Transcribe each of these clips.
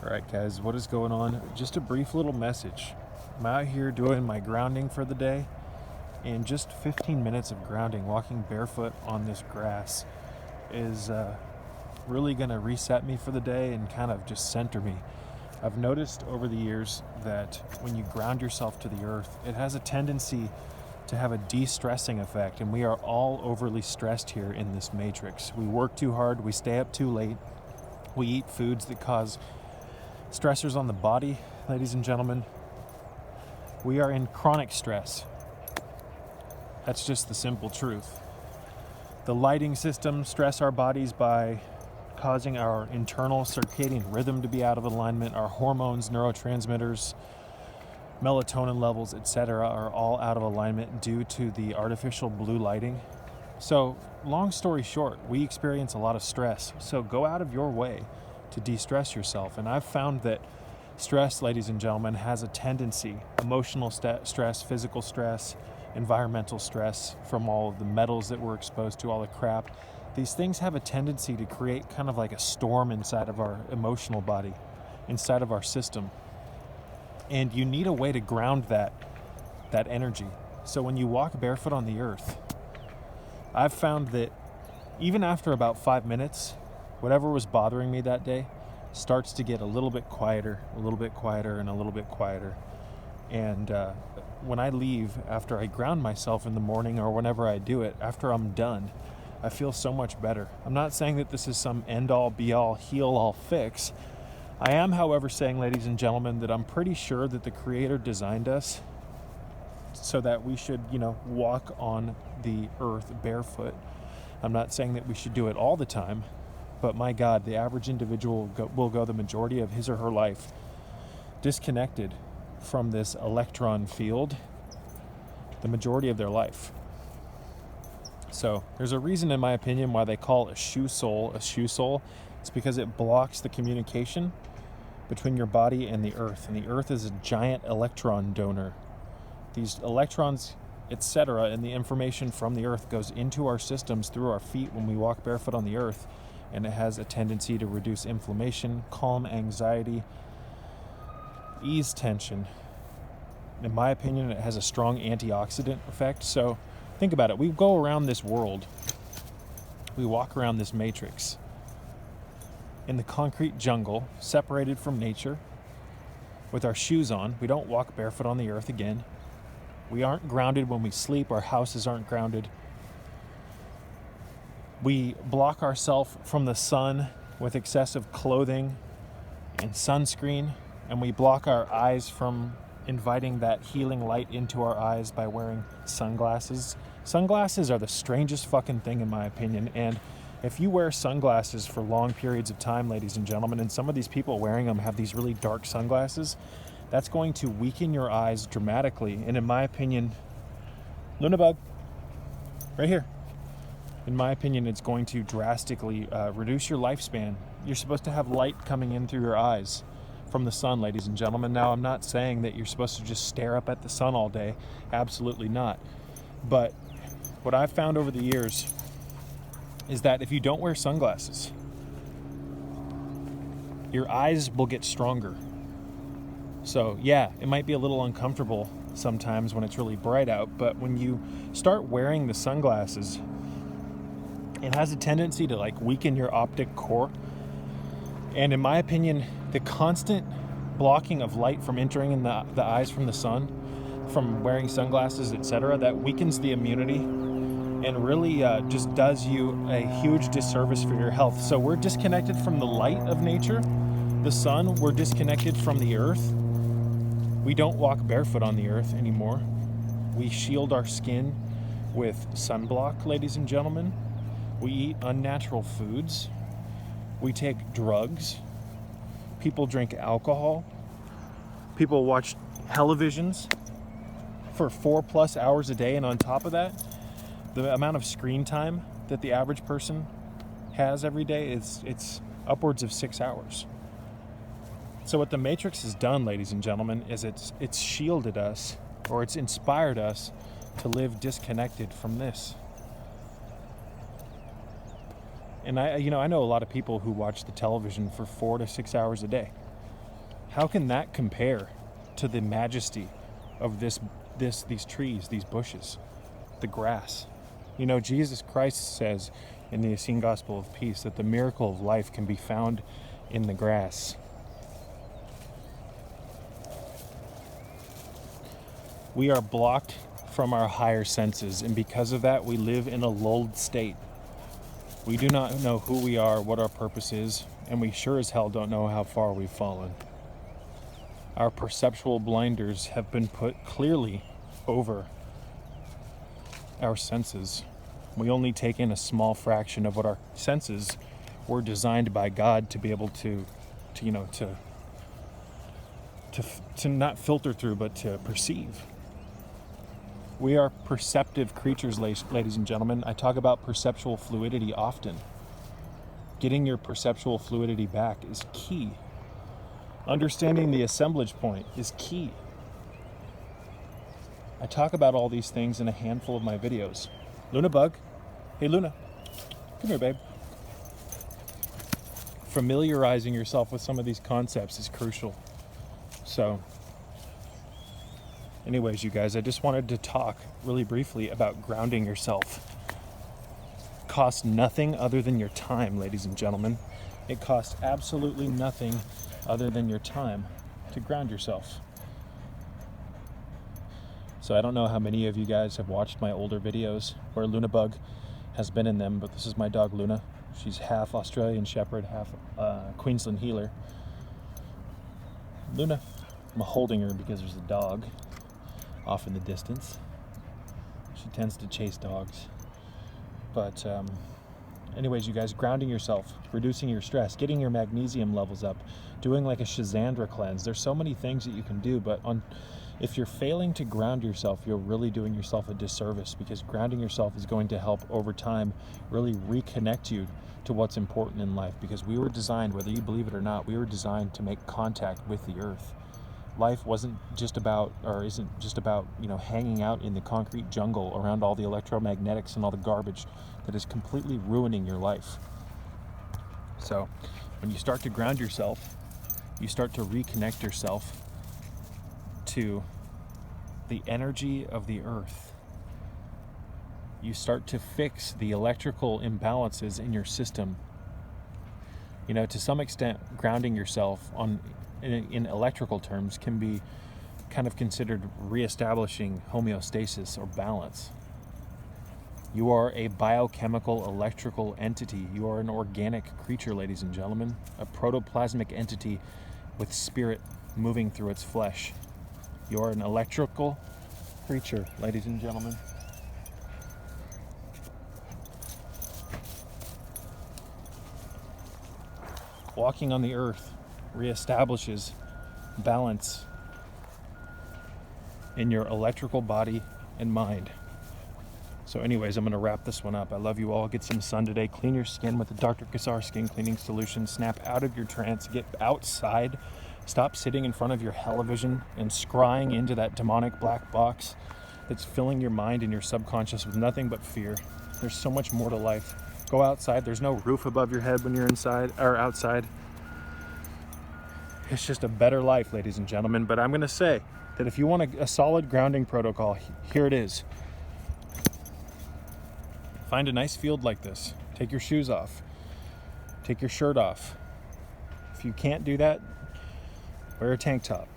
Alright guys, what is going on? Just a brief little message. I'm out here doing my grounding for the day, and just 15 minutes of grounding, walking barefoot on this grass, is really going to reset me for the day and kind of just center me. I've noticed over the years that when you ground yourself to the earth, it has a tendency to have a de-stressing effect, and we are all overly stressed here in this matrix. We work too hard, we stay up too late, we eat foods that cause stressors on the body. Ladies and gentlemen, we are in chronic stress. That's just the simple truth. The lighting systems stress our bodies by causing our internal circadian rhythm to be out of alignment. Our hormones, neurotransmitters, melatonin levels, etc. are all out of alignment due to the artificial blue lighting. So, long story short, we experience a lot of stress. So go out of your way to de-stress yourself. And I've found that stress, ladies and gentlemen, has a tendency, emotional stress, physical stress, environmental stress from all of the metals that we're exposed to, all the crap. These things have a tendency to create kind of like a storm inside of our emotional body, inside of our system. And you need a way to ground that energy. So when you walk barefoot on the earth, I've found that even after about 5 minutes, whatever was bothering me that day starts to get a little bit quieter, and a little bit quieter. And when I leave, after I ground myself in the morning or whenever I do it, after I'm done, I feel so much better. I'm not saying that this is some end-all, be-all, heal-all fix. I am, however, saying, ladies and gentlemen, that I'm pretty sure that the Creator designed us so that we should, walk on the earth barefoot. I'm not saying that we should do it all the time, but my God, the average individual will go the majority of his or her life disconnected from this electron field, the majority of their life. So there's a reason, in my opinion, why they call a shoe sole. It's because it blocks the communication between your body and the earth. And the earth is a giant electron donor. These electrons, etc., and the information from the earth goes into our systems through our feet when we walk barefoot on the earth. And it has a tendency to reduce inflammation, calm anxiety, ease tension. In my opinion, it has a strong antioxidant effect. So think about it. We go around this world. We walk around this matrix in the concrete jungle, separated from nature, with our shoes on. We don't walk barefoot on the earth again. We aren't grounded when we sleep. Our houses aren't grounded. We block ourselves from the sun with excessive clothing and sunscreen, and we block our eyes from inviting that healing light into our eyes by wearing sunglasses. Sunglasses are the strangest fucking thing, in my opinion, and if you wear sunglasses for long periods of time, ladies and gentlemen, and some of these people wearing them have these really dark sunglasses, that's going to weaken your eyes dramatically, and in my opinion, Lunabug, right here. In my opinion, it's going to drastically reduce your lifespan. You're supposed to have light coming in through your eyes from the sun, ladies and gentlemen. Now, I'm not saying that you're supposed to just stare up at the sun all day. Absolutely not. But what I've found over the years is that if you don't wear sunglasses, your eyes will get stronger. So, yeah, it might be a little uncomfortable sometimes when it's really bright out, but when you start wearing the sunglasses, it has a tendency to weaken your optic core. And in my opinion, the constant blocking of light from entering in the eyes from the sun, from wearing sunglasses, etc., that weakens the immunity and really just does you a huge disservice for your health. So we're disconnected from the light of nature, the sun. We're disconnected from the earth. We don't walk barefoot on the earth anymore. We shield our skin with sunblock, ladies and gentlemen. We eat unnatural foods. We take drugs. People drink alcohol. People watch televisions for 4+ hours a day, and on top of that, the amount of screen time that the average person has every day it's upwards of 6 hours. So what the Matrix has done, ladies and gentlemen, is it's shielded us, or it's inspired us to live disconnected from this. And I know a lot of people who watch the television for 4 to 6 hours a day. How can that compare to the majesty of these trees, these bushes, the grass? You know, Jesus Christ says in the Essene Gospel of Peace that the miracle of life can be found in the grass. We are blocked from our higher senses, and because of that, we live in a lulled state. We do not know who we are, what our purpose is, and we sure as hell don't know how far we've fallen. Our perceptual blinders have been put clearly over our senses. We only take in a small fraction of what our senses were designed by God to be able to not filter through, but to perceive. We are perceptive creatures, ladies and gentlemen. I talk about perceptual fluidity often. Getting your perceptual fluidity back is key. Understanding the assemblage point is key. I talk about all these things in a handful of my videos. Luna Bug. Hey Luna. Come here, babe. Familiarizing yourself with some of these concepts is crucial. So, anyways, you guys, I just wanted to talk really briefly about grounding yourself. Costs nothing other than your time, ladies and gentlemen. It costs absolutely nothing other than your time to ground yourself. So I don't know how many of you guys have watched my older videos where Luna Bug has been in them, but this is my dog Luna. She's half Australian Shepherd, half Queensland Heeler. Luna, I'm holding her because there's a dog off in the distance. She tends to chase dogs. But anyways, you guys, grounding yourself, reducing your stress, getting your magnesium levels up, doing like a Shazandra cleanse. There's so many things that you can do, but if you're failing to ground yourself, you're really doing yourself a disservice, because grounding yourself is going to help over time really reconnect you to what's important in life, because we were designed, whether you believe it or not, we were designed to make contact with the earth. Life wasn't just about, or isn't just about, hanging out in the concrete jungle around all the electromagnetics and all the garbage that is completely ruining your life. So when you start to ground yourself, you start to reconnect yourself to the energy of the earth. You start to fix the electrical imbalances in your system. To some extent, grounding yourself in electrical terms can be kind of considered reestablishing homeostasis or balance. You are a biochemical electrical entity. You are an organic creature, ladies and gentlemen, a protoplasmic entity with spirit moving through its flesh. You are an electrical creature, ladies and gentlemen. Walking on the earth reestablishes balance in your electrical body and mind. So anyways, I'm going to wrap this one up. I love you all. Get some sun today. Clean your skin with the Dr. Kassar skin cleaning solution. Snap out of your trance. Get outside. Stop sitting in front of your television and scrying into that demonic black box that's filling your mind and your subconscious with nothing but fear. There's so much more to life. Go outside. There's no roof above your head when you're inside or outside. It's just a better life, ladies and gentlemen. But I'm going to say that if you want a solid grounding protocol, here it is. Find a nice field like this. Take your shoes off. Take your shirt off. If you can't do that, wear a tank top.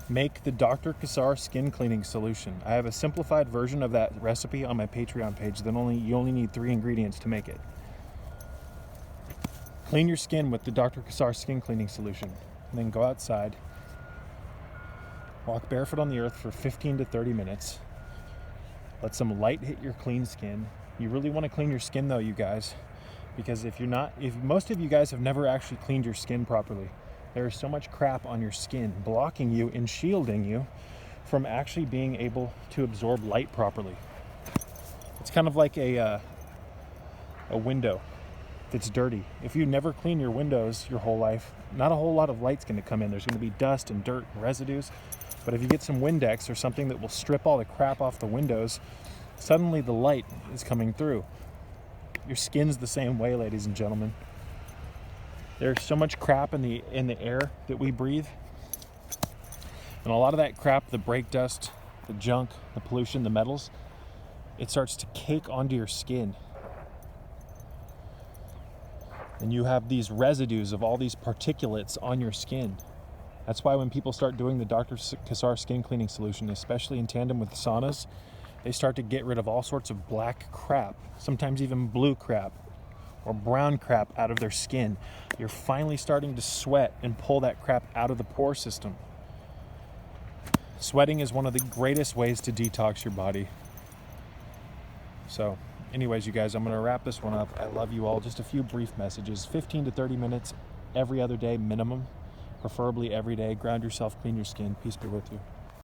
Make the Dr. Kassar skin cleaning solution. I have a simplified version of that recipe on my Patreon page that you only need 3 ingredients to make it. Clean your skin with the Dr. Kassar skin cleaning solution. And then go outside. Walk barefoot on the earth for 15 to 30 minutes. Let some light hit your clean skin. You really want to clean your skin though, you guys, because if most of you guys have never actually cleaned your skin properly, there is so much crap on your skin blocking you and shielding you from actually being able to absorb light properly. It's kind of like a window that's dirty. If you never clean your windows your whole life, not a whole lot of light's going to come in. There's going to be dust and dirt and residues. But if you get some Windex or something that will strip all the crap off the windows, suddenly the light is coming through. Your skin's the same way, ladies and gentlemen. There's so much crap in the air that we breathe. And a lot of that crap, the brake dust, the junk, the pollution, the metals, it starts to cake onto your skin. And you have these residues of all these particulates on your skin. That's why when people start doing the Dr. Kassar skin cleaning solution, especially in tandem with saunas, they start to get rid of all sorts of black crap, sometimes even blue crap or brown crap out of their skin. You're finally starting to sweat and pull that crap out of the pore system. Sweating is one of the greatest ways to detox your body. So anyways, you guys, I'm going to wrap this one up. I love you all. Just a few brief messages, 15 to 30 minutes every other day minimum, preferably every day. Ground yourself, clean your skin. Peace be with you.